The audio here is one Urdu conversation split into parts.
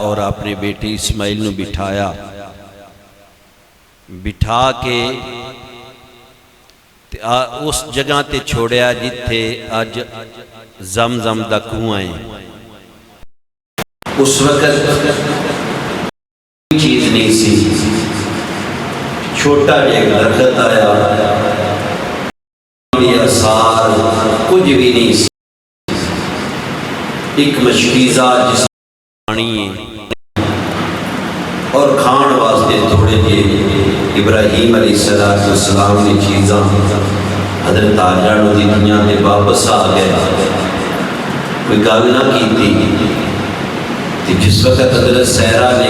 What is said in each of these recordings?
اور اپنے بیٹے اسماعیل نو بٹھا کے اس جگہ تے چھوڑیا جتھے اج زمزم دا کنواں ہے۔ اس وقت کوئی چیز نہیں سی، چھوٹا جا درخت آیا، آثار کچھ بھی نہیں سی، ایک مشکیزہ جس پانی ہے اور کھان واسطے تھوڑے جے ابراہیم علیہ السلام نے چیزاں حضرت حاجرہ نو دنیا میں واپس آ گئے، کوئی گل نہ کی تھی۔ جس وقت حضرت سیرہ نے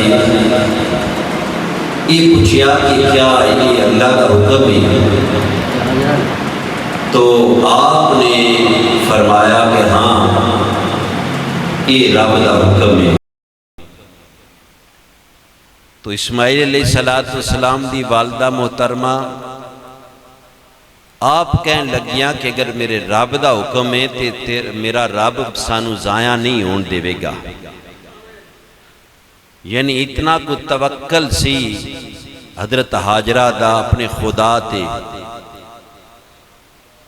یہ پوچھا کہ کیا یہ اللہ کا حکم ہے، تو آپ نے فرمایا کہ ہاں یہ رب کا حکم ہے۔ تو اسماعیل علیہ السلام دی والدہ محترمہ آپ کہن لگیاں کہ اگر میرے رب دا حکم ہے تو میرا رب سانو ضائع نہیں ہون دے گا۔ یعنی اتنا کو توکل سی حضرت حاجرہ دا اپنے خدا تے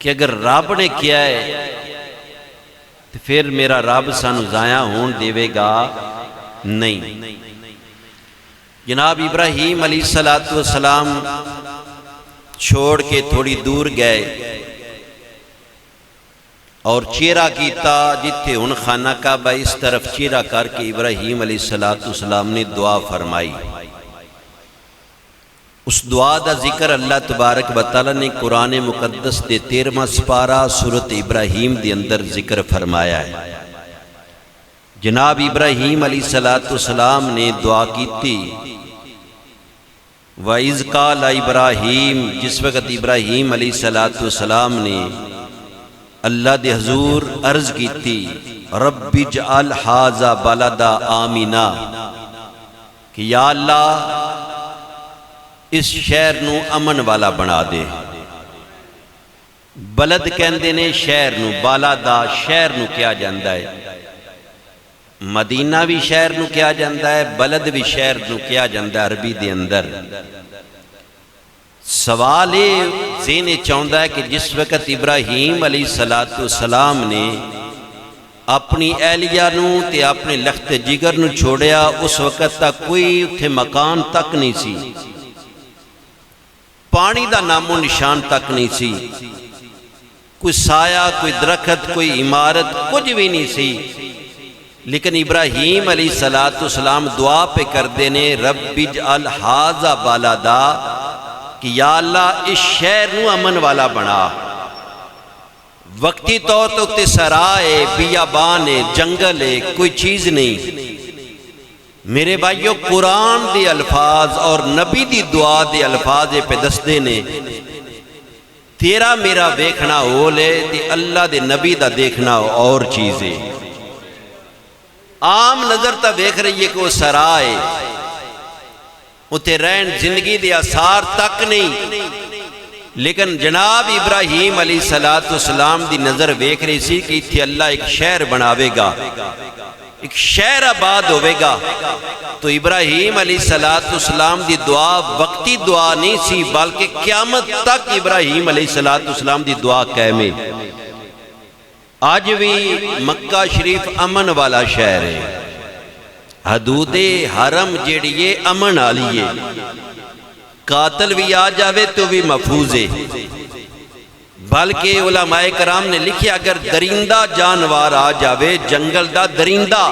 کہ اگر رب نے کیا ہے تو پھر میرا رب سانو ضائع ہون دے گا نہیں۔ جناب ابراہیم علیہ السلام چھوڑ کے تھوڑی دور گئے اور چیرہ کیتا جتھے ان خانہ کعبہ اس طرف چیرہ کر کے ابراہیم علیہ السلام نے دعا فرمائی۔ اس دعا دا ذکر اللہ تبارک و تعالی نے قرآن مقدس دے 13واں سپارہ سورۃ ابراہیم دے اندر ذکر فرمایا ہے۔ جناب ابراہیم علیہ السلام نے دعا کی تھی، وَإِذْ قَالَ ابراہیم، جس وقت ابراہیم علیہ السلام نے اللہ دے حضور عرض کی تھی، رب اجعل ھذا بلدا آمنا، کہ یا اللہ اس شہر نو امن والا بنا دے۔ بلد کہندے نے شہر نو، بالدا شہر نو کیا جاندہ ہے، مدینہ بھی شہر نو کیا جاندہ ہے، بلد بھی شہر نو کیا جاندہ ہے عربی دے اندر۔ سوال ذہن چاہتا ہے کہ جس وقت ابراہیم علیہ السلام نے اپنی اہلیہ نو تے اپنے لخت جگر نو چھوڑیا، اس وقت تک کوئی اتھے مکان تک نہیں سی، پانی دا نام و نشان تک نہیں سی، کوئی سایہ، کوئی درخت، کوئی عمارت کچھ بھی نہیں سی۔ لیکن ابراہیم علیہ السلام دعا پہ کر دینے، رب اجعل ھذا بلدا، کہ یا اللہ اس شہر نو امن والا بنا۔ وقتی طور تے سرائے، بیابان ہے، جنگل ہے، کوئی چیز نہیں۔ میرے بھائیو قرآن دے الفاظ اور نبی دی دعا دے الفاظ پہ دستے نے، تیرا میرا دیکھنا ہو لے تے اللہ دے نبی دا دیکھنا اور چیزیں۔ عام نظر تا دیکھ رہی ہے کہ وہ سرائے اتے رہن زندگی دے آثار تک نہیں، لیکن جناب ابراہیم علیہ السلام دی نظر دیکھ رہی سی کہ اتھے اللہ ایک شہر بناوے گا، ایک شہر آباد ہوئے گا۔ تو ابراہیم علیہ السلام دی دعا وقتی دعا نہیں سی، بلکہ قیامت تک ابراہیم علیہ السلام دی دعا قائم ہے۔ آج بھی مکہ شریف امن والا شہر ہے، حدود حرم جیڑیے امن آلیے، قاتل بھی آ جاوے تو بھی محفوظ ہے۔ بلکہ علماء کرام نے لکھیا اگر درندہ جانوار آ جاوے، جنگل دا درندہ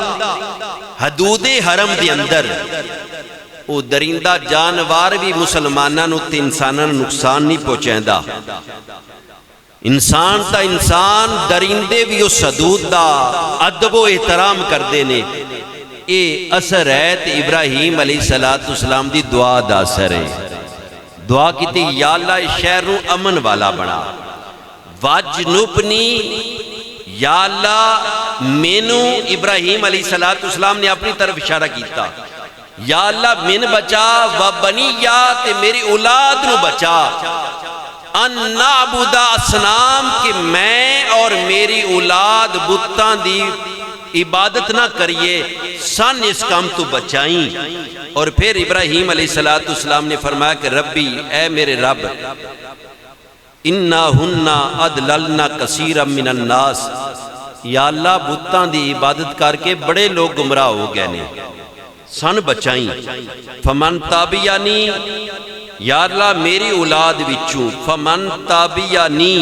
حدود حرم دی اندر، وہ درندہ جانوار بھی مسلمانوں نو تے انسانوں نقصان نہیں پہنچائیں دا۔ انسان تا انسان، درندے بھی اس حدود دا ادب و احترام کر دینے۔ اے اثر ہے تے ابراہیم علیہ السلام دی دعا دا اثر ہے۔ دعا کی تھی یا اللہ اس شہر نو امن والا بنا، وَاجْنُبْنِی، یا اللہ مینو، ابراہیم علیہ السلام نے اپنی طرف اشارہ کیتا، یا اللہ من بچا، وَبَنِیَّا، تے میری اولاد نو بچا، ان نعبد اصنام، کہ میں اور میری اولاد بتاں دی عبادت نہ کریے، سن اس کام تو بچائیں۔ اور پھر ابراہیم علیہ السلام نے فرمایا کہ ربی، اے میرے رب، انہن اضللن کثیرا من الناس، یا اللہ بتاں دی عبادت کر کے بڑے لوگ گمراہ ہو گئے نے، سن بچائیں۔ فمن تابعنی، یا اللہ میری اولاد وچوں، فمن تابعنی،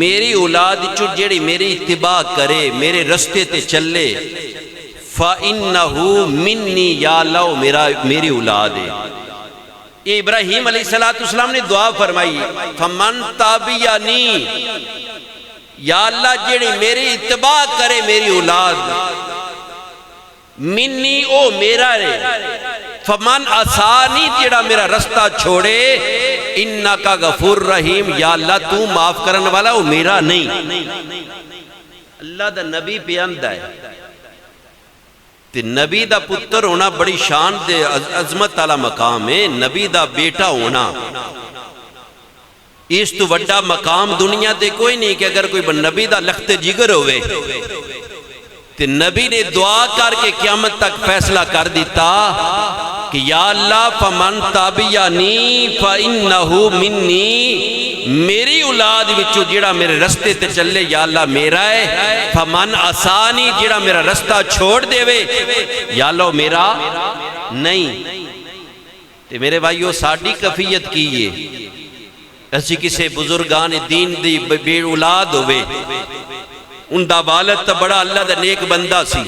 میری اولاد وچوں جیڑی میری اتباع کرے، میرے رستے تے چلے، فَإِنَّهُ مِنِّي، یا اللہ میری اولاد ہے۔ یہ ابراہیم علیہ السلام نے دعا فرمائی، فَمَن تَابِعَنِي، یا اللہ جیڑی میری اتباع کرے میری اولاد، منی او میرا ہے، فمن عصانی، جیڑا میرا رستہ چھوڑے، انکا غفور رحیم، یا اللہ تو معاف کرن والا وہ میرا نہیں۔ اللہ دا نبی پہ اندہ ہے، تے نبی دا پتر ہونا بڑی شان دے عظمت والا مقام ہے، نبی دا بیٹا ہونا اس تو وڈا مقام دنیا دے کوئی نہیں کہ اگر کوئی نبی دا لخت جگر ہوئے تے نبی نے دعا کر کے قیامت تک فیصلہ کر دیتا کہ یا اللہ فمن تابعنی فإنہ منی، میری اولاد وچوں جیڑا میرے رستے تے چلے یا اللہ میرا ہے، فمن عصانی، جیڑا میرا رستہ چھوڑ دے وے یا اللہ میرا نہیں۔ تے میرے بھائیو ساڑی کفیت کیے، ایسی کسے بزرگان دین دی بے اولاد ہوئے، ان دا والد تا بڑا اللہ دا نیک بندہ سی،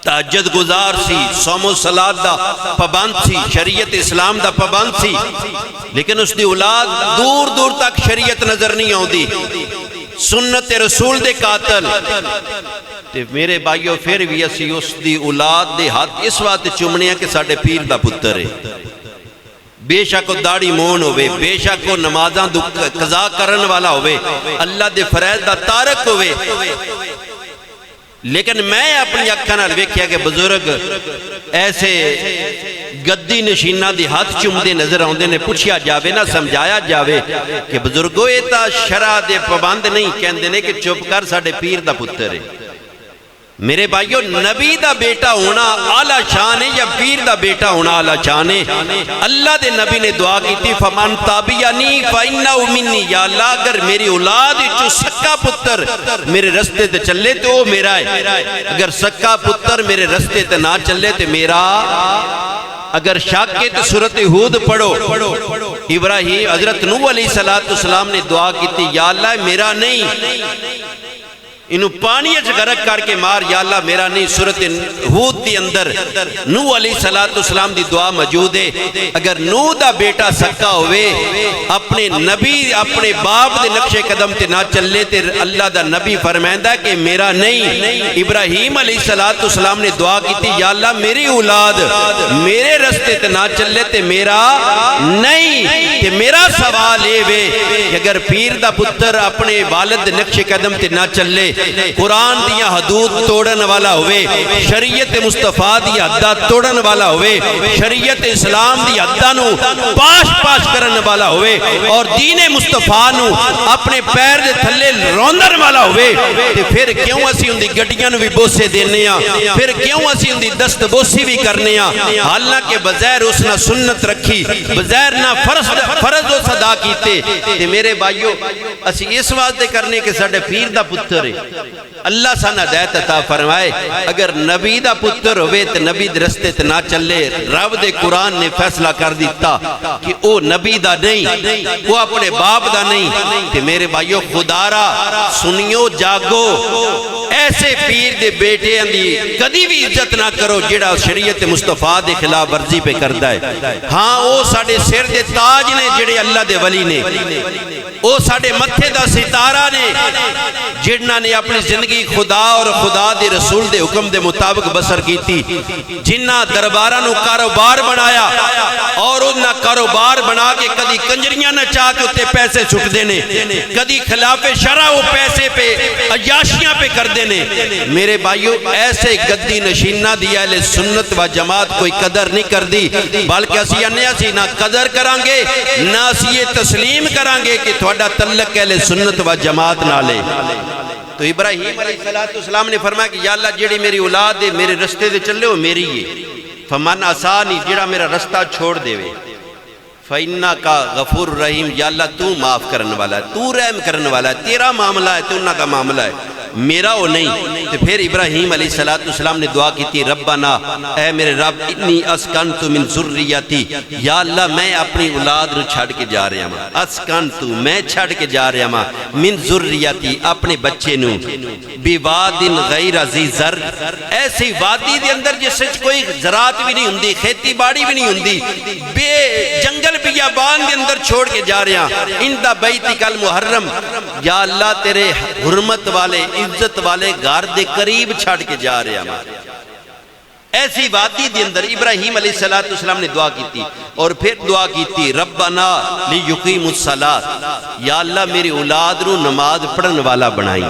تہجد گزار سی، صوم و صلاۃ دا پابند سی، شریعت اسلام دا پابند سی، لیکن اس دی اولاد دور دور تک شریعت نظر نہیں آؤندی، سنت رسول دے قاتل۔ تے میرے بھائیو پھر بھی اسی اس دی اولاد دے ہاتھ اس وقت چمنے ہیں کہ ساڑھے پیر دا پتر ہے، بے شک وہ داڑھی مون ہوئے، بے شک وہ نمازاں قضا کرن والا ہوئے، اللہ دے فرائض دا تارک ہوئے، لیکن میں اپنی اکھاں نال ویکھیا کہ بزرگ ایسے گدی نشینہ دی ہاتھ چمدے نظر آندے نے، پوچھیا جاوے نہ سمجھایا جاوے کہ بزرگو یہ تا شرع دے پابند نہیں، کہندے نے کہ چپ کر ساڑھے پیر دا پتر ہے۔ میرے بھائیو نبی دا بیٹا ہونا اعلیٰ شان ہے یا پیر دا بیٹا ہونا اعلیٰ شان ہے؟ اللہ دے نبی نے دعا کی تھی فمن تابعنی فإنہ منی، یا اللہ اگر میری اولاد جو سکا پتر میرے رستے تے چلے تو وہ میرا ہے، اگر سکا پتر میرے رستے تے نہ چلے تو میرا۔ اگر شک کے تو سورۃ ہود پڑھو، ابراہیم حضرت نوح علیہ السلام نے دعا کی تھی یا اللہ میرا نہیں، انہوں پانی غرق کر کے مار، یا اللہ میرا نہیں۔ سورۃ ہود دی اندر نوح علیہ السلام دی دعا موجود ہے، اگر نوح دا بیٹا سکا ہوئے اپنے نبی اپنے باپ دے نقش قدم تے نہ چلے تے اللہ دا نبی فرمائندہ کہ میرا نہیں۔ ابراہیم علیہ السلام نے دعا کی تھی یا اللہ میری اولاد میرے رستے تے نہ چلے تے میرا نہیں۔ تے میرا سوال اے وے کہ اگر پیر دا پتر اپنے والد نقش قدم تے نہ چلے، قرآن دیا حدود توڑن والا ہوئے، شریعت مصطفیٰ دی حدہ توڑن والا ہوئے، شریعت اسلام دی حدہ نو پاش پاش کرن والا ہوئے، اور دین مصطفیٰ نو اپنے پیر دے تھلے روندن والا ہوئے، تے پھر کیوں اسی ان دی گڑیاں نو بھی بوسے دینے ہیں، پھر کیوں اسی ان دی دست بوسی بھی کرنے ہیں، حالانکہ بظاہر اس نے سنت رکھی، بظاہر نہ فرض و صدا کیتے۔ تے میرے بھائیو اسی اس واسطے کرنے کہ ساڑھے پیر دا پتر ہے، اللہ سانہ ہدایت عطا فرمائے۔ اگر نبی دا پتر ہوئے تو نبی دے رستے تے نہ چلے، رب دے قرآن نے فیصلہ کر دیتا کہ او نبی دا نہیں، وہ اپنے باپ دا نہیں۔ کہ میرے بھائیو خدا را سنیو جاگو، ایسے پیر دے بیٹے اندی کدی بھی عزت نہ کرو جڑا شریعت مصطفیٰ دے خلاف ورزی پہ کرتا ہے۔ ہاں او ساڑھے سر دے تاج نے جڑے اللہ دے ولی نے، او ساڑھے متھے دا ستارہ نے جڑنا نے اپنی زندگی خدا اور خدا دے رسول دے حکم دے مطابق بسر کی تھی، جنہ دربارہ نو کاروبار بنایا اور انہا کاروبار بنا کے کدی کنجریاں نہ چاہ کے اتے پیسے چھٹ دینے، کدی خلاف شرع وہ پیسے پہ عیاشیاں پہ کر دینے۔ میرے بھائیو ایسے گدی نشینہ دیا اہل سنت و جماعت کوئی قدر نہیں کر دی، بلکہ اسی انہیں اسی نہ قدر کرانگے نہ اسی یہ تسلیم کرانگے کہ تھوڑا تلق اہل سنت و جماعت نہ لے۔ تو ابراہیم علیہ السلام نے فرمایا کہ یا اللہ جیڑی میری اولاد ہے میرے رستے دے چلے ہو میری ہے، فمن آسانی جیڑا میرا رستہ چھوڑ دے وے فَإِنَّكَ غفور رحیم، یا اللہ تو معاف کرنے والا ہے، تو رحم کرنے والا ہے، تیرا معاملہ ہے، تو انہاں کا معاملہ ہے، میرا وہ نہیں۔ تو پھر ابراہیم علیہ السلام نے دعا کی تھی ربنا، اے میرے رب انی اسکنت من ذریتی، یا اللہ میں اپنی اولاد نو چھڑ کے جا رہا ہوں، اسکنت میں چھڑ کے جا رہا ہوں، من ذریتی اپنے بچے نو، بواد غیر ذی زرع، ایسی وادی دے اندر جس وچ کوئی زراعت بھی نہیں ہوندی، کھیتی باڑی بھی نہیں ہوندی، بے جنگل بیابان دے اندر چھوڑ کے جا رہا ہوں، عند بیتک المحرم، یا اللہ تیرے حرمت والے عزت والے گھر دے قریب چھڑ کے جا رہا ہوں۔ ایسی وادی دے اندر ابراہیم علیہ السلام نے دعا کی تھی، اور پھر دعا کی تھی ربنا لیقیموا الصلاۃ، یا اللہ میری اولاد نو نماز پڑھن والا بنائی۔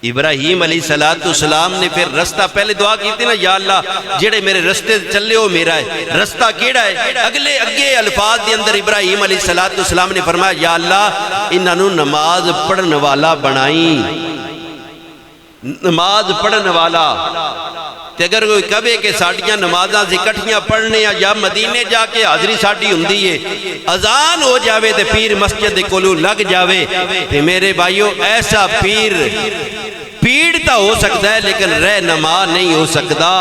ابراہیم علیہ السلام نے پھر رستہ پہلے دعا کی تھی نا، یا اللہ جڑے میرے رستے چلے ہو میرا ہے، رستہ کیڑا ہے؟ اگے الفاظ دے اندر ابراہیم علیہ السلام نے فرمایا یا اللہ انہاں نو نماز پڑھن والا بنائی، نماز پڑھن والا۔ تے اگر کوئی کہے کہ ساڑیاں نمازاں اکٹھیاں پڑھنے یا مدینے جا کے حاضری ساڑی ہوندی ہے، اذان ہو جاوے تے پیر مسجد کولو لگ جاوے، تے میرے بھائیو ایسا پیر پیڑتا ہو سکتا ہے لیکن رہنما نہیں ہو سکتا۔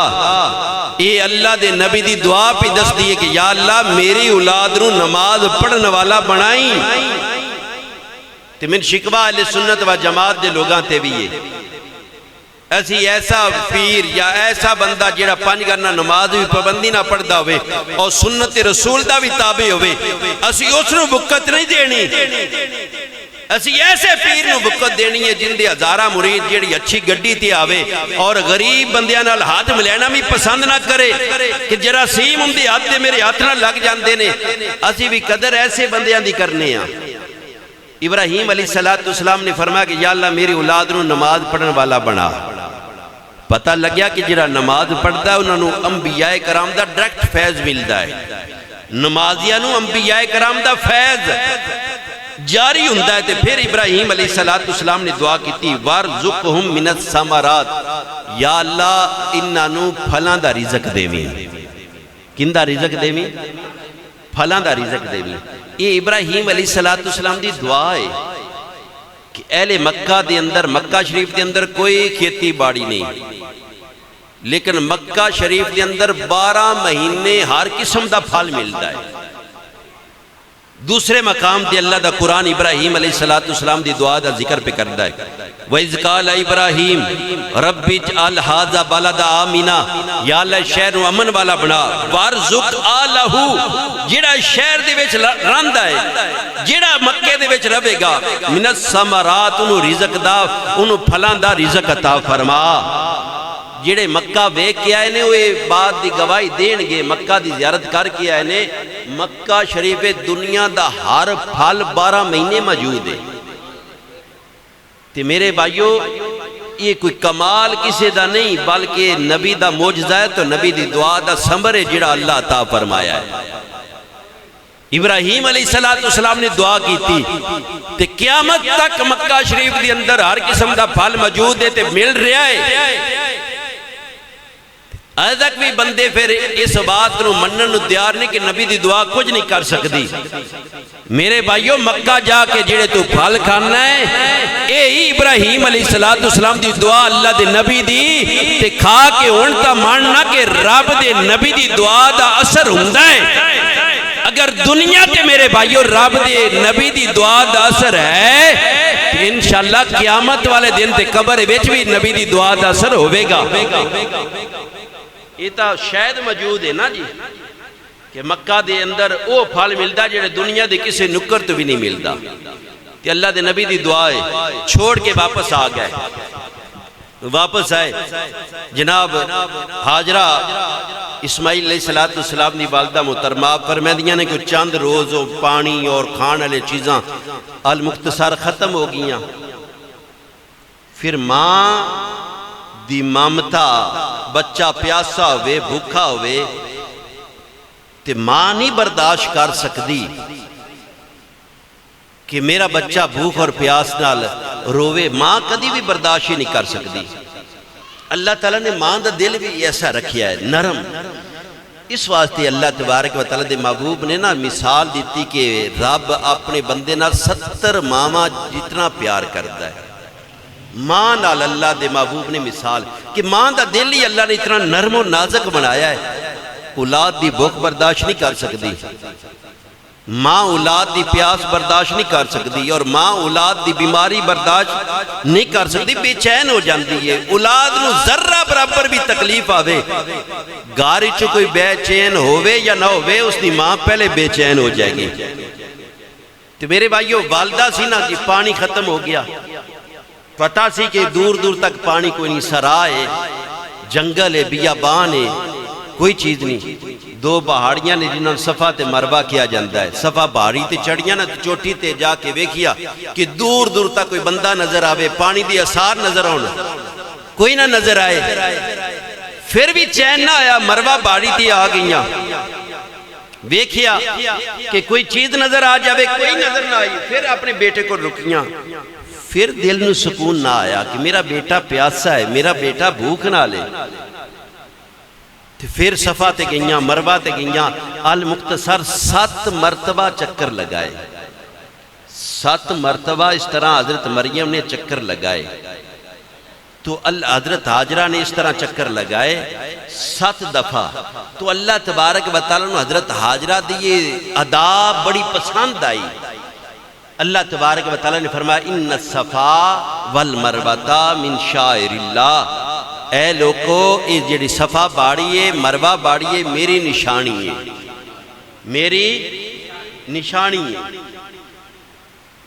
یہ اللہ دے نبی دی دعا پہ دس دیئے کہ یا اللہ میری اولاد نو نماز پڑھن والا بنائی۔ تے من شکوہ اہل سنت و جماعت دے لوگاں تے بھی ہے، ایسی ایسا پیر یا ایسا بندہ جیڑا پانچ کرنا نماز بھی پابندی نہ پڑھدا ہوئے اور سنت رسول دا بھی تابع ہوئے، اسی اس نو بکت نہیں دینی، اسی ایسے پیر نو بکت دینی ہے جن دے ہزارہ مرید جیڑی اچھی گڈی تے آوے اور غریب بندیاں نال ہاتھ ملینا بھی پسند نہ کرے کہ جراثیم ہم دے ہاتھ دے میرے ہاتھ نہ لگ جاندے نے، اسی بھی قدر ایسے بندیاں دی کرنے ہیں۔ ابراہیم علیہ السلام نے فرمایا کہ یا اللہ میری اولاد نو نماز پڑھن والا بنا۔ پتہ لگیا کہ جڑا نماز پڑھتا ہے انہوں نے انبیاء کرام دا ڈائریکٹ فیض ملتا ہے، نمازیاں نو انبیاء کرام دا فیض جاری ہوندہ ہے۔ تے پھر ابراہیم علیہ السلام نے دعا کی تھی وَارْزُقْهُمْ مِنَ الثَّمَرَاتِ، یا اللہ انہاں نو پھلاں دا رزق دیویں۔ کن دا رزق دیویں؟ پھلاں دا رزق دیویں۔ یہ ابراہیم علیہ السلام دی دعا ہے کہ اہل مکہ دے اندر، مکہ شریف دے اندر کوئی کھیتی باڑی نہیں، لیکن مکہ شریف دے اندر 12 مہینے ہر قسم دا پھل ملتا ہے۔ دوسرے مقام دے اللہ دا قرآن ابراہیم علیہ السلام دی دعا دا ذکر پہ کرتا ہے وَإِذْ قَالَ إِبْرَاهِيمُ رَبِّ اجْعَلْ هَذَا بَلَدًا آمِنًا، یا اللہ شہر نو امن والا بنا، وَارْزُقْ آلَهُ جڑا شہر دے وچ رہندا ہے، جڑا مکے دے وچ رہے گا، مِنَ الثَّمَرَاتِ انہوں رزق دا، انہوں پھلاں دا رزق عطا فرما۔ جڑے مکہ ویکھ کے آئے نے وہ بات دی گواہی دین گے، مکہ دی زیارت کر کے آئے نے، مکہ شریف دنیا دا ہر پھل 12 مہینے موجود ہے۔ تے میرے بھائیو یہ کوئی کمال کسی دا نہیں بلکہ نبی دا معجزہ ہے، تو نبی دی دعا دا ثمر ہے جڑا اللہ عطا فرمایا ہے۔ ابراہیم علیہ السلام نے دعا کی تھی تے قیامت تک مکہ شریف دی اندر ہر قسم دا پھل موجود ہے تے مل رہا ہے۔ آج تک بھی بندے پھر اس بات نو منن نو تیار نہیں کہ نبی دی دعا کچھ نہیں کر سکتی۔ میرے بھائیو مکہ جا کے جڑے تو پھل کھانا ہے، اے ہی ابراہیم علیہ السلام دی دعا اللہ دے نبی دی تے کھا کے ہونتا ماننا کہ رب دے نبی دی دعا دا اثر ہوندہ ہے۔ اگر دنیا تے میرے بھائیو رب دے نبی دی دعا دا اثر ہے تو انشاءاللہ قیامت والے دن تے قبر وچ بھی نبی دی دعا دا اثر ہوئے گا۔ یہ تا شاید موجود ہے نا جی کہ مکہ دے اندر او پھل ملتا جڑے دنیا دے کسی نکر تو بھی نہیں ملتا۔ کہ اللہ دے نبی دی دعا ہے، چھوڑ کے واپس آ گئے، واپس آئے۔ جناب حاجرہ اسماعیل علیہ السلام دی والدہ محترمہ فرمائدیاں نے کہ چند روز پانی اور کھان والے چیزاں المختصر ختم ہو گئیاں، پھر ماں دی مامتا بچہ پیاسا ہوئے بھوکا ہوئے تے ماں نہیں برداشت کر سکتی کہ میرا بچہ بھوک اور پیاس نال روے، ماں کدی بھی برداشت ہی نہیں کر سکتی۔ اللہ تعالیٰ نے ماں دا دل بھی ایسا رکھیا ہے، نرم۔ اس واسطے اللہ تبارک و تعالیٰ دے محبوب نے نا مثال دیتی کہ رب اپنے بندے نال 70 ماما جتنا پیار کرتا ہے۔ ماں نال اللہ دے محبوب نے مثال کہ ماں دا دل ہی اللہ نے اتنا نرم و نازک بنایا ہے، اولاد دی بھوک برداشت نہیں کر سکتی، ماں اولاد دی پیاس برداشت نہیں کر سکتی، اور ماں اولاد دی بیماری برداشت نہیں کر سکتی، بے چین ہو جاندی ہے۔ اولاد نو ذرہ برابر بھی تکلیف آوے، گھر وچ کوئی بے چین ہووے یا نہ ہووے، اس دی ماں پہلے بے چین ہو جائے گی۔ تو میرے بھائیو، والدہ سی نا جی پانی ختم ہو گیا، پتہ سی کہ دور دور تک پانی کوئی نہیں، سرا ہے، جنگل ہے، بیابان ہے، کوئی چیز نہیں۔ دو پہاڑیاں نے جنہوں نے صفا تے مروہ کیا جاندہ ہے، صفا پہاڑی تے چڑھیاں نا چوٹی تے جا کے ویکھیا کہ دور دور تک کوئی بندہ نظر آوے، پانی دی اثار نظر آنا، کوئی نہ نظر آئے، پھر بھی چین نہ آیا، مروہ پہاڑی تے آ گئیاں، ویکھیا کہ کوئی چیز نظر آ جاوے، کوئی نظر نہ آئی، پھر اپنے بیٹے کو رکیاں، پھر دل نو سکون نہ آیا کہ میرا بیٹا پیاسا ہے، میرا بیٹا بھوک نہ لے۔ پھر صفا تے گئیاں، مروہ تے گئیاں، المختصر 7 مرتبہ چکر لگائے، 7 مرتبہ اس طرح حضرت مریم نے چکر لگائے، تو حضرت حاجرہ نے اس طرح چکر لگائے 7 دفعہ۔ تو اللہ تبارک و تعالیٰ نے حضرت حاجرہ دی یہ ادا بڑی پسند آئی۔ اللہ تبارک و تعالیٰ نے فرمایا ان الصفا والمروہ من شعائر اللہ، اے لوگو یہ جڑی صفا باڑی ہے، مروہ باڑی ہے، میری نشانی ہے، میری نشانی ہے۔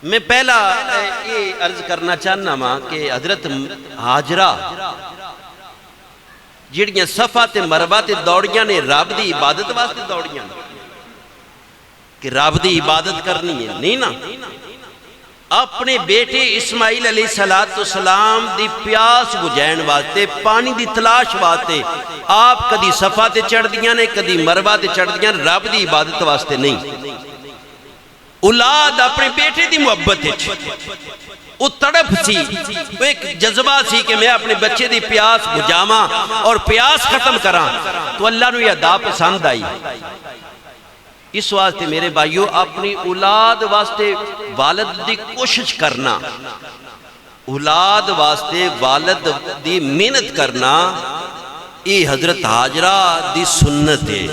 میں پہلا یہ عرض کرنا چاہنا ماں کہ حضرت حاجرہ جڑیاں صفا تے مروہ تے دوڑیاں نے رب دی عبادت واسطے دوڑیاں کہ رب دی عبادت کرنی ہے، نہیں نا، اپنے بیٹے اسماعیل علیہ السلام دی پیاس بجھائن واسطے، پانی دی تلاش واسطے آپ کدی صفا تے چڑھ دیاں نے، کدی مروہ تے چڑھ دیاں، رب دی عبادت واسطے نہیں۔ اولاد اپنے بیٹے دی محبت ہے، وہ تڑپ سی، وہ ایک جذبہ سی کہ میں اپنے بچے دی پیاس بجھاواں اور پیاس ختم کراں، تو اللہ نے یہ ادا پسند آئی۔ اس واسطے میرے بھائیو اپنی اولاد واسطے والد دی کوشش کرنا، اولاد واسطے والد دی محنت کرنا، یہ حضرت حاجرہ دی سنت ہے۔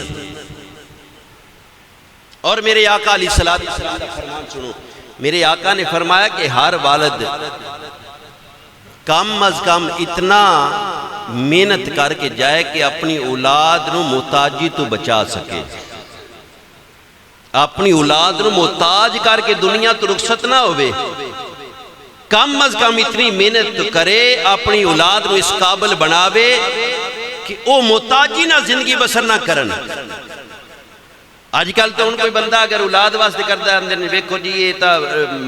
اور میرے آقا علیہ السلام کا فرمان سنو، میرے آقا نے فرمایا کہ ہر والد کم از کم اتنا محنت کر کے جائے کہ اپنی اولاد نو محتاجی تو بچا سکے، اپنی اولاد نو محتاج کر کے دنیا تو رخصت نہ ہوئے، کم از کم اتنی محنت کرے، اپنی اولاد نو اس قابل بناوے کہ وہ محتاجی نہ زندگی بسر نہ کرن۔ آج کل تو ان کوئی بندہ اگر اولاد واسطے کرتا ہے اندر ویکھو جی یہ تا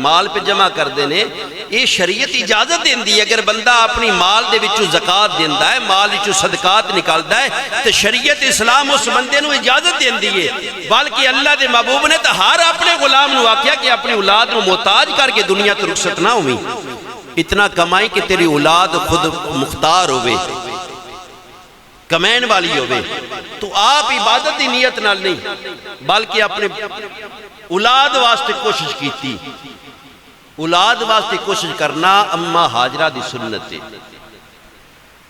مال پہ جمع کر دینے، یہ شریعت اجازت دیندی ہے اگر بندہ اپنی مال دے وچوں زکاة دیندہ ہے، مال وچوں صدقات نکالتا ہے تو شریعت اسلام اس بندے نو اجازت دیندی ہے، بلکہ اللہ دے محبوب نے تو ہر اپنے غلام نو آکھیا کہ اپنی اولاد نو محتاج کر کے دنیا تو رخصت نہ ہوئی، اتنا کمائی کہ تیری اولاد خود مختار ہوئے، کمین والی ہوئے۔ تو آپ عبادت دی نیت نال نہیں بلکہ اپنے اولاد واسطے کوشش کیتی، اولاد واسطے کوشش کرنا اماں حاجرہ دی سنت ہے۔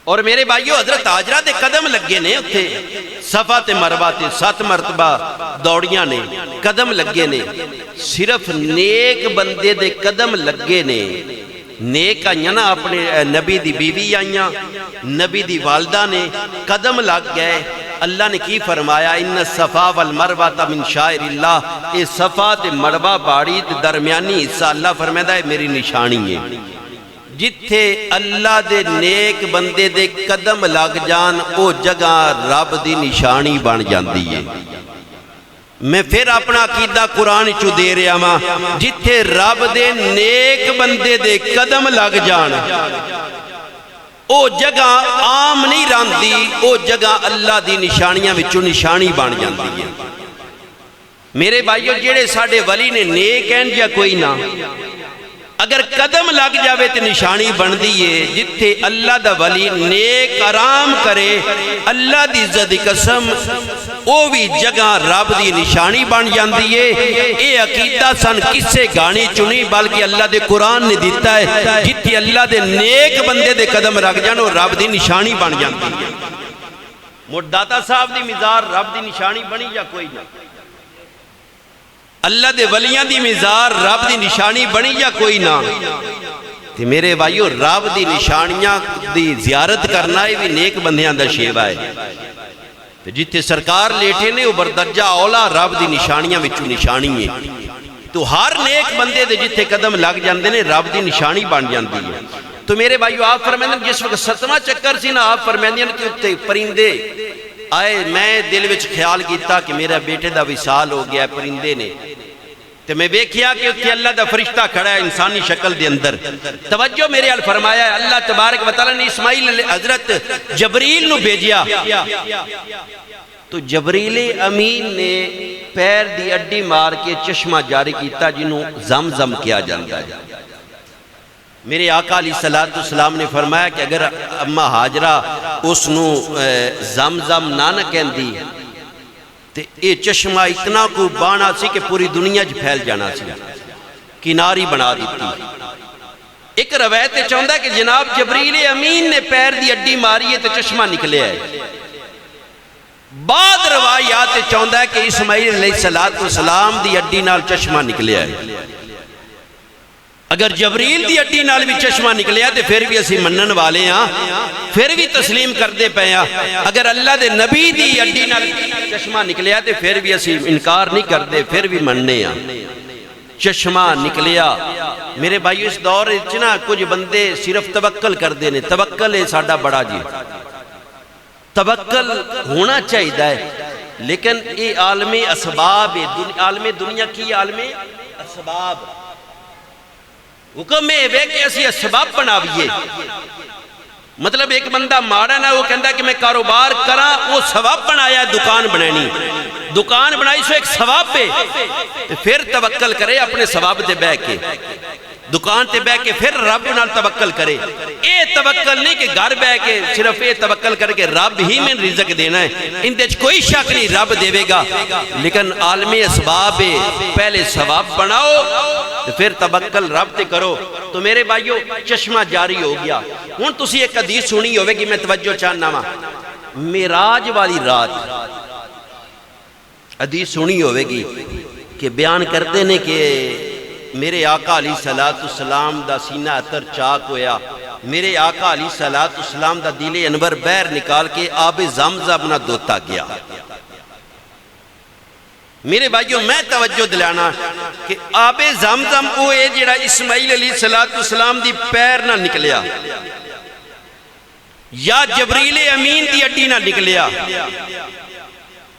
اور میرے بھائیو حضرت حاجرہ دے قدم لگے نے اتھے صفا تے مروہ تے 7 مرتبہ دوڑیاں نے، قدم لگے نے، صرف نیک بندے دے قدم لگے نے، نیک آئیاں نا اپنے نبی دی بیوی آئیاں، نبی دی والدہ نے قدم لگ گئے۔ اللہ نے کی فرمایا ان الصفا والمروہ من شعائر اللہ، اے صفا تے مروہ باڑی تے درمیانی حصہ اللہ فرمائدہ ہے میری نشانی ہے، جتھے اللہ دے نیک بندے دے قدم لگ جان او جگہ رب دی نشانی بن جاندی ہے۔ میں پھر اپنا عقیدہ قرآن چو دے رہا ماں، جتھے رب دے نیک بندے دے قدم لگ جان او جگہ عام نہیں راندی، او جگہ اللہ دی نشانیاں وچوں نشانی بن جاندی ہے۔ میرے بھائیو جڑے ساڈے ولی نے نیک ہیں یا کوئی نہ، اگر قدم لگ جاوے تے نشانی بن دیئے جتھے اللہ دا ولی نیک آرام کرے، اللہ دی عزت دی قسم او بھی جگہ رب دی نشانی بن جاندی ہے۔ اے عقیدہ سن کسے گانی چنی بلکہ اللہ دے قرآن نے دیتا ہے، جتھے اللہ دے نیک بندے دے قدم رکھ جان اور رب دی نشانی بن جاندی ہے۔ مڑ داتا صاحب دی مزار رب دی نشانی بنی یا کوئی نہ، اللہ دے ولیاں دی مزار رب دی نشانی بنی یا کوئی نہ، تے میرے بھائیو رب دی نشانیاں دی زیارت کرنا ہے بھی نیک بندیاں دا شیوا ہے۔ تے جتھے سرکار لیٹے نے وہ بردرجہ اولا رب دی نشانیاں وچوں نشانی ہے، تو ہر نیک بندے دے جتھے قدم لگ جاندے نے رب دی نشانی بن جاندی ہے۔ تو میرے بھائیو آپ فرمائیں جس وقت 7واں چکر سی نا، آپ فرمائیں کہ اتنے پرندے آئے، میں دل وچ خیال کیتا کہ میرا بیٹے دا وصال ہو گیا پرندے نے، تو میں دیکھیا کہ اتنے اللہ دا فرشتہ کھڑا ہے انسانی شکل دے اندر۔ توجہ میرے حال فرمایا ہے اللہ تبارک و تعالیٰ نے اسماعیل حضرت جبریل نو بھیجیا، تو جبریل امین نے پیر دی اڈی مار کے چشمہ جاری کیتا جنہوں زمزم کیا جاندہ ہے۔ میرے آقا علیہ السلام نے فرمایا کہ اگر اماں حاجرہ اس نو زمزم نہ کہندی تے اے چشمہ اتنا کو بانا سی کہ پوری دنیا جی پھیل جانا سی، کناری بنا دیتی۔ ایک روایت چاہتا ہے کہ جناب جبریل امین نے پیر دی اڈی ماری ہے تو چشمہ نکلے ہے۔ بعد روایات چاہتا ہے کہ اسماعیل علیہ السلام دی اڈی نال چشمہ نکلے ہے۔ اگر جبریل دی اڈی نال بھی چشمہ نکلیا تو پھر بھی اسی منن والے ہاں، پھر بھی تسلیم کر دے پے ہاں۔ اگر اللہ دے نبی دی اڈی نال چشمہ نکلیا تو پھر بھی اسی انکار نہیں کر دے، پھر بھی مننے ہاں۔ چشمہ نکلیا میرے بھائیو، اس دور اتنا کچھ بندے صرف توکل کر دینے، توکل ہے ساڈا بڑا جی، توکل ہونا چاہیے ہے، لیکن یہ عالم اسباب ہے، عالم دنیا کی عالم اسباب۔ حکم ہے کہ اسی اسباب بناویے، مطلب ایک بندہ مارا نا وہ کہندا ہے کہ میں کاروبار کرا، وہ ثواب بنایا ہے دکان بنانی، دکان بنائی سو ایک ثواب پہ، پھر توکل کرے اپنے ثواب دے بے کے، دکان تے بے کے پھر رب نال توکل کرے۔ اے توکل نہیں کہ گھر بے کے صرف اے توکل کر کے رب ہی میں رزق دینا ہے، ان دے کوئی شک نہیں رب دے گا، لیکن عالم اسباب ہے، پہلے ثواب بناؤ پھر توکل رب تے کرو۔ تو میرے بھائیو چشمہ جاری ہو گیا۔ ہن تسی ایک حدیث سنی ہوئے گی، میں توجہ چاہنا وا، معراج والی رات حدیث سنی ہوئے گی کہ بیان کرتے نے کہ میرے آقا علیہ السلام دا سینہ عطر چاک ہویا، میرے آقا علیہ السلام دا دل انور بیر نکال کے آب زمزم نہ دوتا گیا۔ میرے بھائیوں میں توجہ دلانا کہ آب زمزم وہ ہے جڑا اسماعیل علیہ السلام دی پیر نہ نکلیا یا جبریل امین دی اڈی نہ نکلیا،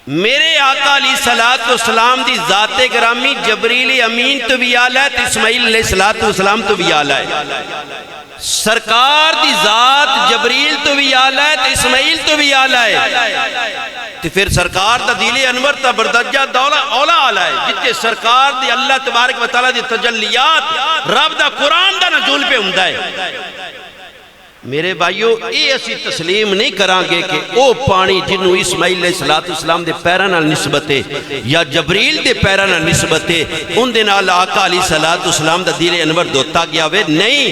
میرے آقا علیہ السلام دی ذات گرامی جبریل امین تو بھی آلہ ہے تو اسماعیل علیہ السلام تو بھی آلہ ہے، سرکار دی ذات جبریل تو بھی آلہ ہے تو اسماعیل تو بھی آلہ ہے، تو پھر سرکار دا دل انور تا بردجہ اولا آلہ ہے، جتے سرکار دی اللہ تبارک و تعالیٰ دی تجلیات رب دا قرآن دا نزول پہ ہمدہ ہے۔ میرے بھائیو یہ اسی تسلیم نہیں کران گے کہ او پانی جنہوں اسماعیل علیہ السلام دے پیران نسبت ہے یا جبریل دے پیران نسبت ہے ان دے نال آقا علیہ السلام دا دل انور دوتا گیا ہوئے نہیں،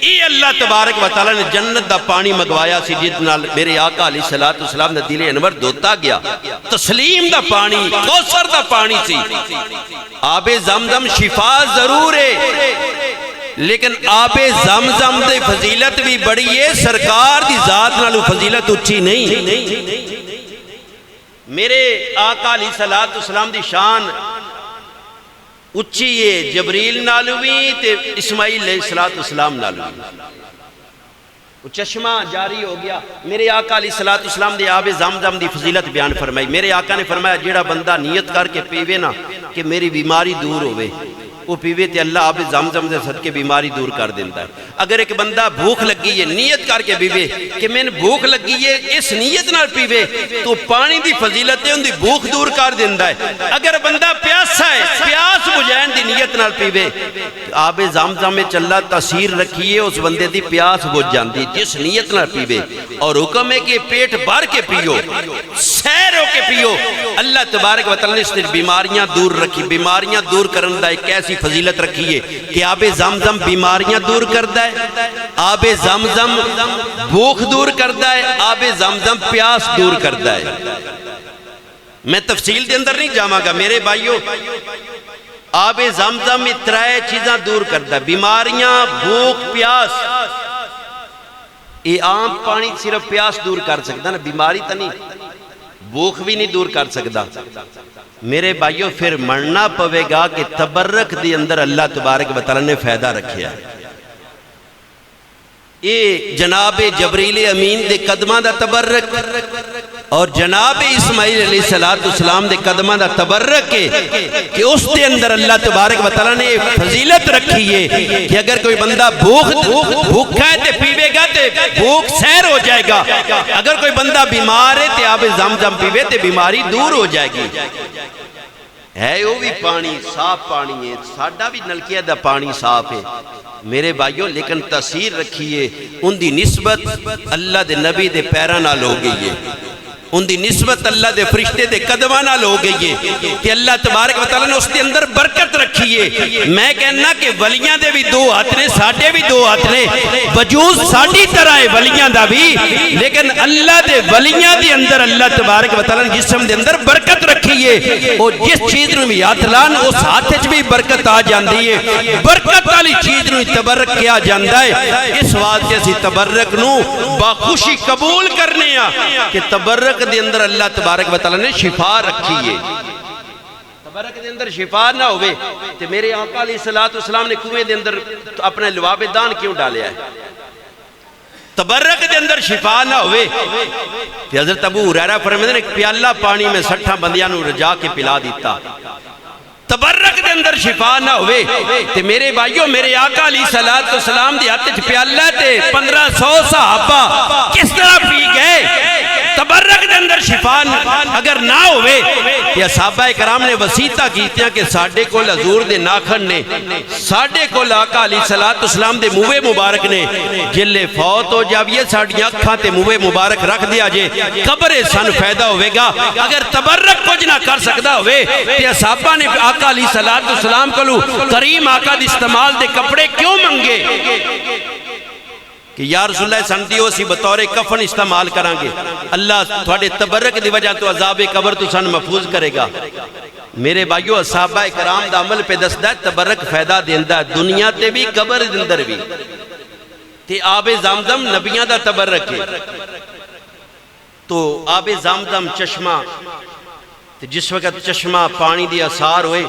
یہ اللہ تبارک و تعالیٰ نے جنت دا پانی مگوایا سی جس نال میرے آقا علیہ السلام دا دل انور دوتا گیا، تسلیم دا پانی کوثر دا پانی سی۔ آب زمزم شفا ضرور ہے لیکن آب زمزم دے فضیلت بھی بڑی ہے، سرکار دی ذات نالو فضیلت اچھی نہیں۔ میرے آقا علیہ السلام دی شان اچھی ہے، جبریل نالو بھی تے اسماعیل علیہ السلام نالو بھی۔ وہ چشمہ جاری ہو گیا، میرے آقا علیہ السلام دے آب زمزم دی فضیلت بیان فرمائی۔ میرے آقا نے فرمایا جیڑا بندہ نیت کر کے پیوے نا کہ میری بیماری دور ہوئے، وہ پیوے تے اللہ آب زمزم سے صدقے بیماری دور کر دیتا ہے۔ اگر ایک بندہ بھوک لگی ہے نیت کر کے پیوے کہ میں بھوک لگی ہے اس نیت نال پیوے تو پانی دی فضیلت ہے ان دی بھوک دور کر دیتا ہے۔ اگر بندہ پیاسا ہے پیاس بجھائن دی نیت نال پیوے آب زمزم میں چلا تاثیر رکھیے اس بندے دی پیاس بجھ جاندی جس نیت نال پیوے، اور حکم ہے کہ پیٹ بھر کے پیو سیر ہو کے پیو۔ اللہ تبارک و تعالی نے بیماریاں دور رکھی، بیماریاں دور کرن دا ایک ایسی فضیلت رکھی ہے کہ آب زمزم بیماریاں دور کردا ہے، آب زمزم بھوک دور کردا ہے، آب زمزم پیاس دور کردا ہے۔ میں تفصیل دے اندر نہیں جاواں گا میرے بھائیو، آب زمزم میں ترائے چیزاں دور کردا ہے، بیماریاں، بھوک، پیاس۔ یہ عام پانی صرف پیاس دور کر سکتا نا، بیماری تا نہیں، بھوک بھی نہیں دور کر سکتا۔ میرے بھائیوں پھر مرنا پوے گا کہ تبرک دی اندر اللہ تبارک و تعالی نے فائدہ رکھیا ہے۔ یہ جناب جبریل امین دے قدمہ دا تبرک اور جناب اسماعیل علیہ السلام دے قدمہ دا تبرک ہے کہ اس دے اندر اللہ تبارک و تعالی نے فضیلت رکھی ہے کہ اگر کوئی بندہ بھوکا ہے تے پیوے گا تے بھوک سیر ہو جائے گا، اگر کوئی بندہ بیمار ہے تے آب زمزم پیوے تے بیماری دور ہو جائے گی۔ ہے وہ بھی پانی صاف پانی ہے، ساڈا بھی نلکیہ دا پانی صاف ہے میرے بھائیوں، لیکن تاثیر رکھیے ان دی نسبت اللہ دے نبی دے پیراں نال ہو گئی ہے، ان دی نسبت اللہ دے فرشتے دے قدماں نال ہو گئی ہے کہ اللہ تبارک و تعالی نے اس دے اندر برکت رکھی ہے۔ میں کہنا کہ ولیاں دے بھی دو ہاتھ نے، ساڈے بھی دو ہاتھ نے، وجود ساڈی طرح ہے ولیاں دا بھی، لیکن اللہ دے ولیاں دے اندر اللہ تبارک و تعالی نے جسم دے اندر برکت رکھی ہے، اور جس چیز نو بھی ہاتھ لان اس ہاتھ وچ بھی برکت آ جاندی ہے، برکت والی چیز نو تبرک کیا جاندا ہے۔ اس واسطے اسی تبرک نو باخوشی قبول کرنے ہاں کہ تبرک دے اندر اللہ تبارک و تعالی نے شفا رکھی ہے۔ تبرک دے اندر شفا نہ ہوئے تو میرے آقا علیہ السلام نے کنویں دے اندر اپنے لواب دان کیوں ڈالیا ہے؟ تبرک دے اندر شفا نہ ہوئے کہ حضرت ابو ہریرہ فرماتے ہیں ایک پیالہ پانی میں 60 بندیاں نو رجا کے پلا دیتا۔ تبرک دے اندر شفا نہ ہوئے تے میرے بھائیوں میرے آقا علیہ السلام دی ہاتھ وچ پیالہ تے 1500 صحابہ کس طرح پی گئے؟ تبرک دے اندر شفا اگر نہ ہوئے یا صحابہ کرام نے وسیطہ کیتیاں کہ ساڑھے کول حضور دے ناکھن نے، ساڑھے کول آقا علیہ السلام دے موے مبارک نے، جلے فوت ہو جاویے ساڑھیاں کھاں تے موے مبارک رکھ دیا جے قبر سن فائدہ ہوئے گا۔ اگر تبرک کچھ نہ کر سکتا ہوئے تے صحابہ نے آقا علیہ السلام کو کریم آقا دی استعمال دے کپڑے کیوں منگے کہ یا رسول اللہ سنتی ہو سی بطور کفن استعمال کرانگے، اللہ تھوڑے تبرک دی وجہ تو عذاب قبر تو سن محفوظ کرے گا۔ میرے بھائیو صحابہ کرام دا عمل پہ دستا ہے تبرک فائدہ دیندہ ہے دنیا تے بھی قبر دندر بھی، تے آب زمزم نبیاں دا تبرک ہے۔ تو آب زمزم چشمہ جس وقت چشمہ پانی دی اثار ہوئے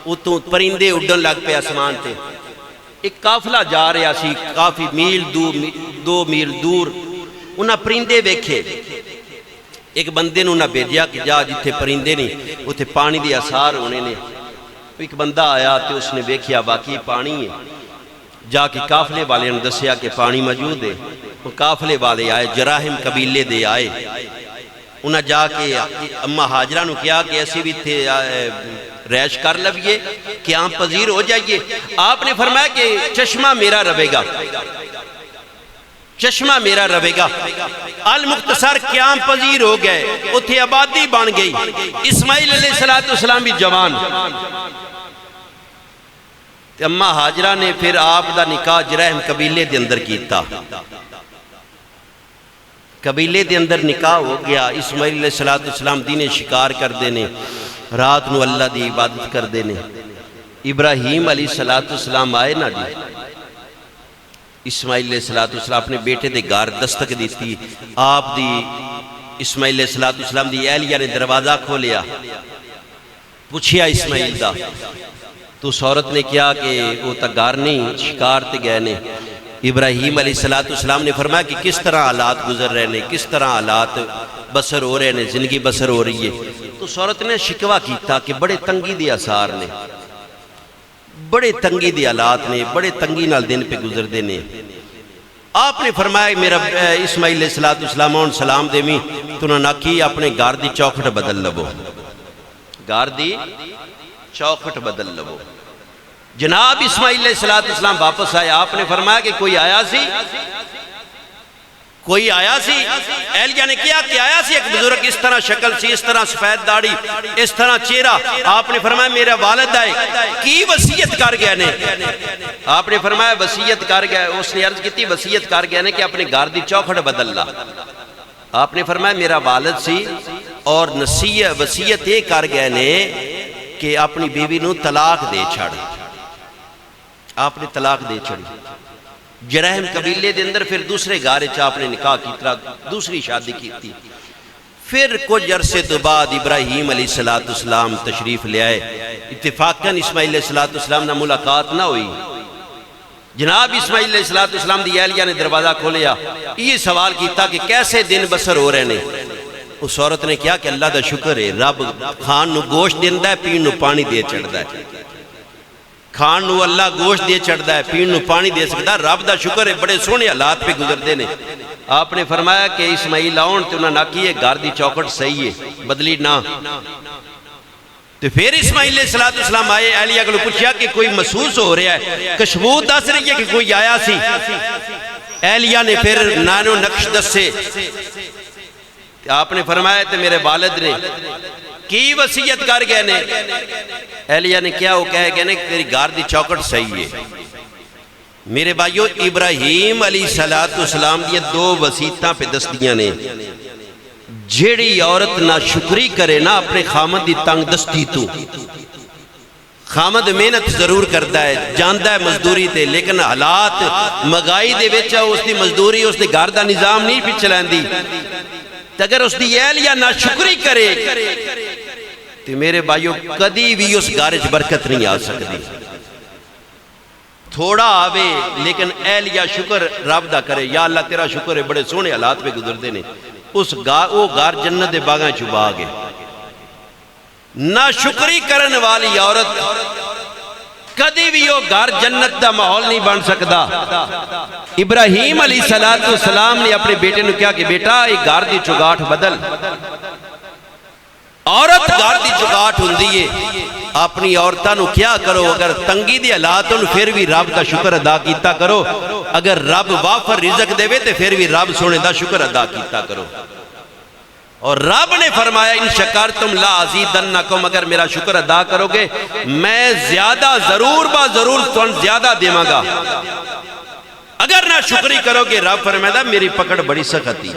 اتوں پرندے اڈن لگ پہ آسمان تے، ایک قافلہ جا رہا سی کافی میل دور 2 میل دور، انہاں پرندے ویکھے، ایک بندے نے انہاں بھیجیا کہ جا جتھے پرندے نہیں اتھے پانی دی اثار ہونے نے۔ ایک بندہ آیا تے اس نے ویکھیا واقعی پانی ہے، جا کے قافلے والے نے دسیا کہ پانی موجود ہے۔ وہ قافلے والے آئے جراحم قبیلے دے آئے، انہاں جا کے اماں حاجرہ نو کیا کہ ایسی بھی تھے ریش کر لبیے کہ آپ پذیر ہو جائیے۔ آپ نے فرمایا کہ چشمہ میرا رہے گا، چشمہ میرا رہے گا۔ المختصر قیام پذیر ہو گئے، اتھے آبادی بن گئی۔ اسماعیل علیہ السلام بھی جوان، اماں حاجرہ نے پھر آپ دا نکاح جراحم قبیلے دے اندر کیتا، قبیلے دے اندر نکاح ہو گیا۔ اسماعیل علیہ السلام دین شکار کر دینے، رات نو اللہ دی عبادت کر دینے۔ ابراہیم علیہ السلام آئے نا جی، اسماعیل علیہ السلام اپنے بیٹے دے گھر دستک دیتی، آپ دی اسماعیل علیہ السلام دی اہلیہ نے دروازہ کھولیا، پوچھیا اسماعیل دا تو اس عورت نے کیا کہ وہ تا گھر نہیں شکار تے گئے نے۔ ابراہیم علیہ السلام نے فرمایا کہ کس طرح حالات گزر رہے ہیں، کس طرح حالات بسر ہو رہے ہیں، زندگی بسر ہو رہی ہے۔ تو اس عورت نے شکوہ کیتا کہ بڑے تنگی دی آثار نے، بڑے تنگی دی حالات نے، بڑے تنگی نال دن پہ گزردے نے. آپ نے فرمایا میرا اسماعیل علیہ السلام اور سلام دیمی تو انہوں نے کی اپنے گھر دی چوکھٹ بدل لبو، گھر دی چوکھٹ بدل لبو. جناب اسماعیل علیہ السلام واپس آئے. آپ نے فرمایا کہ کوئی آیا سی، کوئی آیا سی. اہلیہ نے کیا کہ آیا سی ایک بزرگ، اس طرح شکل سی، اس طرح سفید داڑھی، اس طرح چہرہ. آپ نے فرمایا میرا والد آئے کی وصیت کر گیا نے. آپ نے فرمایا وصیت کر گیا. اس نے عرض کی وصیت کر گیا نے کہ اپنے گھر دی چوکھٹ بدل لا. آپ نے فرمایا میرا والد سی اور وصیت یہ کر گئے نے کہ اپنی بیوی نو طلاق دے چھڑ. آپ نے طلاق دے چھڑی. جرہم قبیلے دے اندر پھر دوسرے گارے آپ نے نکاح کی طرح دوسری شادی کی تھی. پھر کچھ عرصے تو بعد ابراہیم علیہ السلام تشریف لے آئے. اتفاقاً اسماعیل علیہ السلام نہ ملاقات نہ ہوئی. جناب اسماعیل علیہ السلام دی اہلیہ نے دروازہ کھولیا. یہ سوال کیتا کہ کیسے دن بسر ہو رہے نے. اس عورت نے کیا کہ اللہ دا شکر ہے، رب خان نو گوشت دیندہ ہے، پین نو پانی دے چڑھدا ہے. کھان نو اللہ گوشت دے چڑھدا ہے، پین نو پانی دے سکتا. رب دا شکر ہے، بڑے سونے حالات پہ گزردے نے. آپ نے فرمایا کہ اسماعیل آؤن تو انہوں نے کہا گھر دی چوکھٹ صحیح ہے، بدلی نہ. تو پھر اسماعیل علیہ السلام آئے. اہلیہ کو پوچھا کہ کوئی محسوس ہو رہا ہے، کشبوت دس رہی ہے کہ کوئی آیا سی. اہلیہ نے پھر نانو نقش دسے. آپ نے فرمایا تو میرے والد نے کی وصیت کر گئے نے. اہلیہ نے کیا وہ کہہ گئے نے کہ تیری گھر دی چوکھٹ صحیح ہے. میرے بھائیو ابراہیم علیہ السلام دی دو وصیتاں پہ دس دیاں نے. جیڑی عورت نہ شکری کرے نا اپنے خامد دی تنگ دستی تو. خامد محنت ضرور کرتا ہے، جانتا ہے مزدوری تے، لیکن حالات مگائی دے وچ اس دی مزدوری اس دی گھر دا نظام نہیں پچھ لیندی. اگر اس دی اہلیہ نہ شکری کرے تو میرے بھائیو کدی بھی اس گھرچ برکت نہیں آ سکتی. تھوڑا آوے لیکن اہلیہ شکر رب دا کرے. یا اللہ تیرا شکر ہے، بڑے سونے حالات پہ گزردے نے. اس گھر جنت دے باغاں چھپا گئے. نہ شکری کرن والی عورت کدی بھی وہ گھر جنت دا ماحول نہیں بن سکتا. ابراہیم علیہ السلام نے اپنے بیٹے نے کہا کہ بیٹا ایک گھر دی چگاٹ بدل. عورت گھر دی چگاٹ ہوندی ہے. اپنی عورتاں نو کیا کرو، اگر تنگی دی حالات ہون پھر بھی رب دا شکر ادا کیتا کرو. اگر رب وافر رزق دے تے پھر بھی رب سونے دا شکر ادا کیتا کرو. اور رب نے فرمایا ان شکرتم لا ازیدنکم، اگر میرا شکر ادا کرو گے میں زیادہ ضرور تم زیادہ دیواں گا. اگر نہ شکری کرو گے رب فرمایا میری پکڑ بڑی سخت تھی.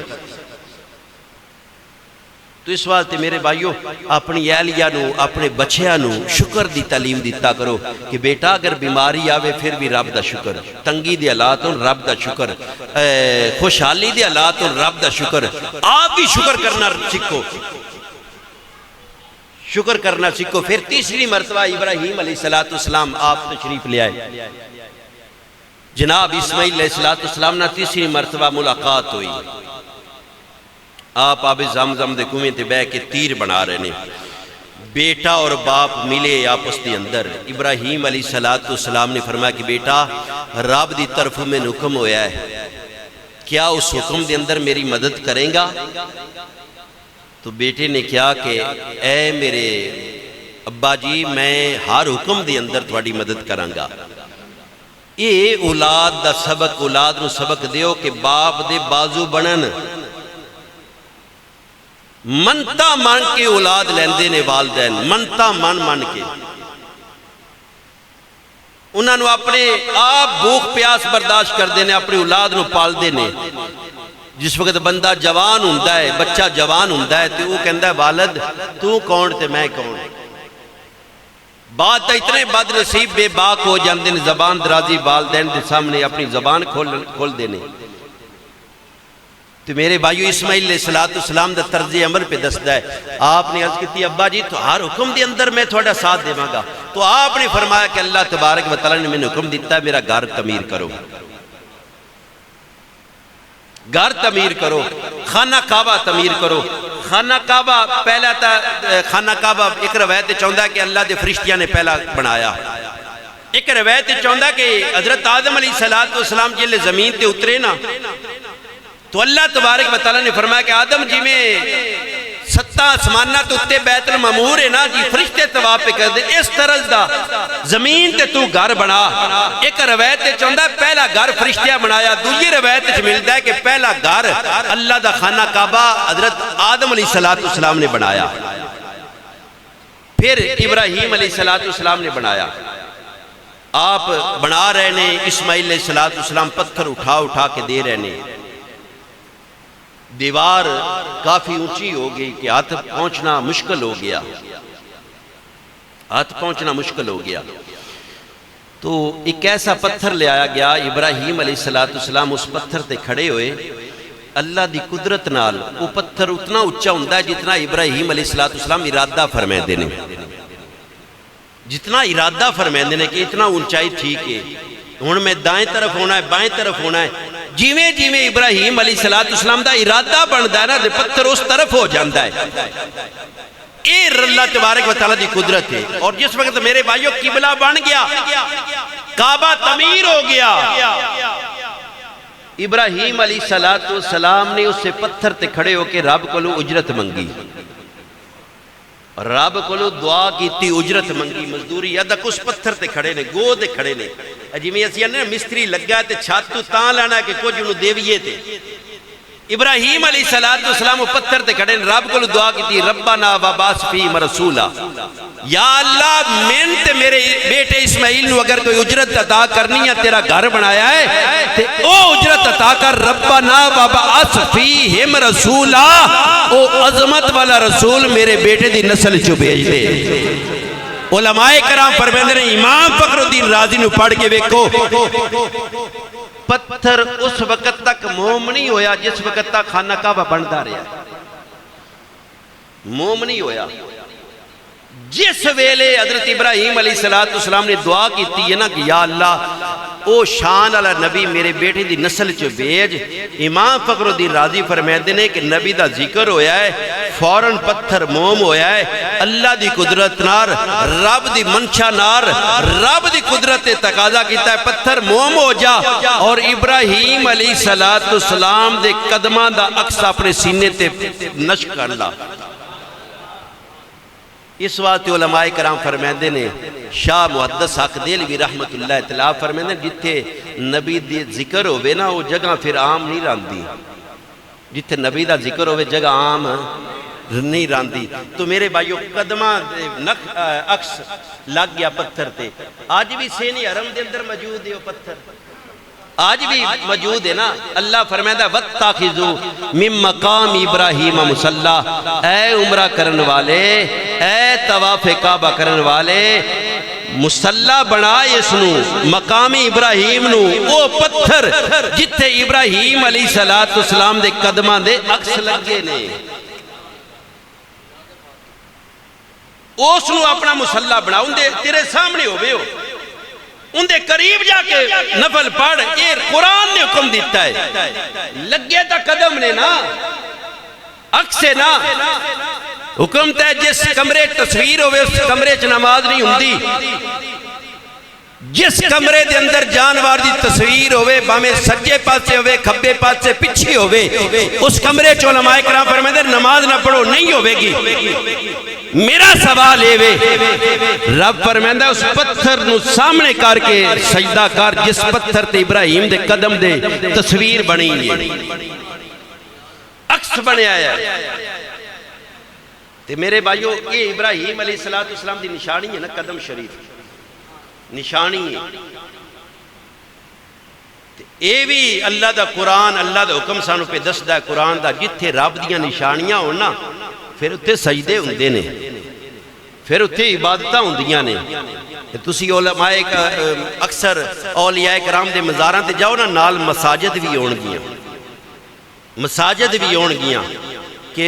تو اس واسطے میرے بھائیو اپنی اہلیہ نو اپنے بچیاں نو شکر دی تعلیم دیتا کرو کہ بیٹا اگر بیماری آوے پھر بھی رب دا شکر، تنگی دی حالات ہون رب دا شکر، خوشحالی دی حالات ہون رب دا شکر. آپ بھی شکر کرنا سیکھو، شکر کرنا سیکھو. پھر تیسری مرتبہ ابراہیم علیہ السلام آپ تشریف لے آئے. جناب اسماعیل علیہ السلام نے تیسری مرتبہ ملاقات ہوئی. آپ آب زمزم دے کنویں تے بہ کے تیر بنا رہے نے. بیٹا اور باپ ملے آپس دے اندر. ابراہیم علیہ السلام نے فرمایا کہ بیٹا رب دی طرف میں حکم ہویا ہے، کیا اس حکم دے اندر میری مدد کریں گا؟ تو بیٹے نے کیا کہ اے میرے ابا جی میں ہر حکم دے اندر تھوڑی مدد کروں گا. یہ اولاد دا سبق، اولاد نو سبق دیو کہ باپ دے بازو بنن. منتا مان کے اولاد لیندے نے والدین، منتا مان کے. انہاں نو اپنے آپ بھوک پیاس برداشت کر دینے، اپنی اولاد نو پال دینے. جس وقت بندہ جوان ہوندا ہے، بچہ جوان ہوندا ہے تو وہ کہندا ہے والد تو کون تے میں کون. بات اتنے بد نصیب بے باک ہو جاندے نے، زبان درازی والدین دے سامنے اپنی زبان کھول دینے. تو میرے بھائیو اسماعیل علیہ السلام دا طرز عمل پہ دستا ہے. آپ نے عرض کی ابا جی تو ہر حکم دے اندر میں تھوڑا ساتھ دیواں گا. تو آپ نے فرمایا کہ اللہ تبارک و تعالی نے میں حکم دیتا ہے میرا گھر تعمیر کرو، گھر تعمیر کرو، خانہ کعبہ تعمیر کرو. خانہ کعبہ پہلا تا خانہ کعبہ ایک روایت چاہتا ہے کہ اللہ دے فرشتیاں نے پہلا بنایا. ایک روایت چاہتا کہ حضرت آدم علیہ السلام جلے زمین تے اترے نا تو اللہ تبارک و تعالیٰ نے فرمایا کہ آدم جی میں 7 آسمانہ تو اتے بیت المعمور ہے نا جی فرشتے طواف پہ کر دے اس طرح دا زمین تے تو گھر بنا. ایک روایت چاہتا ہے پہلا گھر فرشتیاں بنایا. دوسری روایت ملتا ہے کہ پہلا گھر اللہ دا خانہ کعبہ حضرت آدم علیہ السلام نے بنایا. پھر ابراہیم علیہ السلام نے بنایا. آپ بنا رہے نے اسماعیل علیہ السلام پتھر اٹھا کے دے رہے نے. دیوار کافی اونچی ہو گئی کہ ہاتھ پہنچنا مشکل ہو گیا. تو ایک ایسا پتھر لے آیا گیا. ابراہیم علیہ السلام اس پتھر تے کھڑے ہوئے. اللہ دی قدرت نال وہ پتھر اتنا اچھا ہوندہ ہے جتنا ابراہیم علیہ السلام ارادہ فرمائے دینے. جتنا ارادہ فرمائے دینے کہ اتنا اونچائی ٹھیک ہے. ہن میں دائیں طرف ہونا ہے بائیں طرف ہونا ہے. جیویں جیویں ابراہیم علیہ السلام دا ارادہ بندا ہے نا تے پتھر اس طرف ہو جاندا ہے. اے اللہ تبارک و تعالیٰ دی قدرت ہے. اور جس وقت میرے بھائیوں قبلہ بن گیا کعبہ تعمیر ہو گیا ابراہیم علیہ السلام نے اس سے پتھر تے کھڑے ہو کے رب کو اجرت منگی. رب کو دعا کیتی اجرت منگی مزدوری. ادک اس پتھر تے کھڑے نے گو دے کھڑے نے جی میں اسی نے مستری لگا تے چھت تو تاں لانا کہ کچھ انہوں دیویے تے. ابراہیم علیہ السلام وہ پتھر تے کھڑے نے رب کو دعا کیتی ربنا وبعث فیہم رسولا. یا اللہ میں تے میرے بیٹے اسماعیل نو اگر کوئی اجرت عطا کرنی ہے تیرا گھر بنایا ہے تے او اجرت عطا کر. ربنا وبعث فیہم رسولا او عظمت والا رسول میرے بیٹے دی نسل چو بھیج دے. علماء کرام فرماندے نے امام فخر الدین رازی نو پڑھ کے ویکھو پتھر اس وقت تک موم نہیں ہویا جس وقت تک خانہ کعبہ بندا رہا. موم نہیں ہویا. جس ویلے حضرت ابراہیم علیہ السلام نے دعا کی ہے نا کہ یا اللہ او شان علی نبی میرے بیٹے دی نسل چ بھیج. امام فخر الدین رازی فرماتے ہیں کہ نبی دا ذکر ہویا ہے فوراً پتھر موم ہویا ہے. اللہ دی قدرت نار رب دی منشا نار رب دی قدرت تقاضا کیتا ہے پتھر موم ہو جا. اور ابراہیم علیہ السلام دے قدماں دا عکس اپنے سینے تے نشق کر لا. اس واسطے علماء کرام فرماندے نے شاہ محدث حق دہلوی رحمت اللہ تعالیٰ فرماندے جتھے نبی دی ذکر ہوئے نا وہ جگہ پھر عام نہیں راندی. جتھے نبی دا ذکر ہوئے جگہ عام نہیں راندی. تو میرے بھائیو قدمہ عکس لگ گیا پتھر تے. آج بھی سینی حرم دے اندر موجود ہے وہ پتھر آج بھی موجود ہے نا. اللہ فرمائدہ وَاتَّخِذُوا مِن مَقَامِ ابراہیم مُصَلَّى. اے عمرہ کرن والے اے طواف کعبہ کرن والے مصلہ بنائے اس نو مقام ابراہیم نو او پتھر جتھے ابراہیم علیہ السلام دے قدمہ دے عکس لگے نے اس نو اپنا مصلہ بنا. ان دے تیرے سامنے ہوئے ہو ان دے قریب جا کے نفل پڑھ. یہ قرآن نے حکم دیتا ہے. لگے تا قدم نے نا عکس نا حکم تے جس کمرے تصویر ہوئے اس کمرے چ نماز نہیں ہوندی. جس کمرے دے اندر جانوار دی تصویر ہوئے باہمیں سجے پاسے ہوئے کھبے پاسے پچھے ہوئے اس کمرے چ علماء کرام فرماتے ہیں نماز نہ پڑھو نہیں ہوئے گی. میرا سوال ہے رب فرماتا ہے اس پتھر نو سامنے کر کے سجدہ کر جس پتھر تے ابراہیم دے قدم دے تصویر بنی ہے عکس بنے آیا ہے. تے میرے بھائیو یہ ابراہیم علیہ السلام دی نشانی ہے نا قدم شریف نشانی ہے. اے بھی اللہ دا قرآن اللہ دا حکم سانو پہ دسدا ہے قرآن دا جتھے رب دیاں نشانیاں ہونا پھر اتھے سجدے ہوندے نے پھر اتھے عبادتاں ہوندیاں نے. تسی علماء اکثر اولیاء کرام دے مزاراں تے جاؤ نا نال مساجد بھی ہون گیاں مساجد بھی ہون گیاں کہ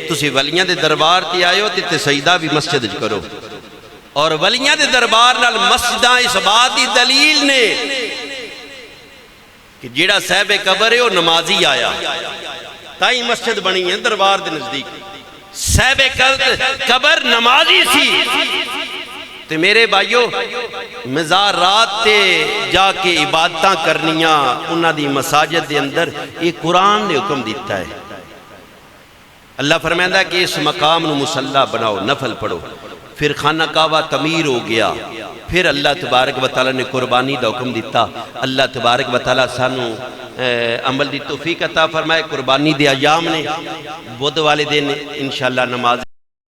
تسی ولیاں دے دربار تے آئے ہو تے سجدہ بھی مسجد وچ کرو. اور ولیاں دے دربار نال مسجداں اس بات دی دلیل نے کہ جیڑا صاحب قبر ہے وہ نمازی آیا تائی مسجد بنی ہے دربار دے نزدیک. صاحب قبر نمازی سی تے میرے بھائیو مزارات تے جا کے عبادتاں کرنیاں انہاں دی مساجد دے اندر، یہ قرآن نے حکم دیتا ہے۔ اللہ فرمائندہ کہ اس مقام نو مصلی بناؤ، نفل پڑھو، پھر خانہ کعبہ تعمیر ہو گیا، پھر اللہ تبارک و تعالیٰ نے قربانی دا حکم دیتا۔ اللہ تبارک و تعالیٰ سانو عمل دی توفیق عطا فرمائے۔ قربانی دے ایام نے، بدھ والے دن انشاءاللہ نماز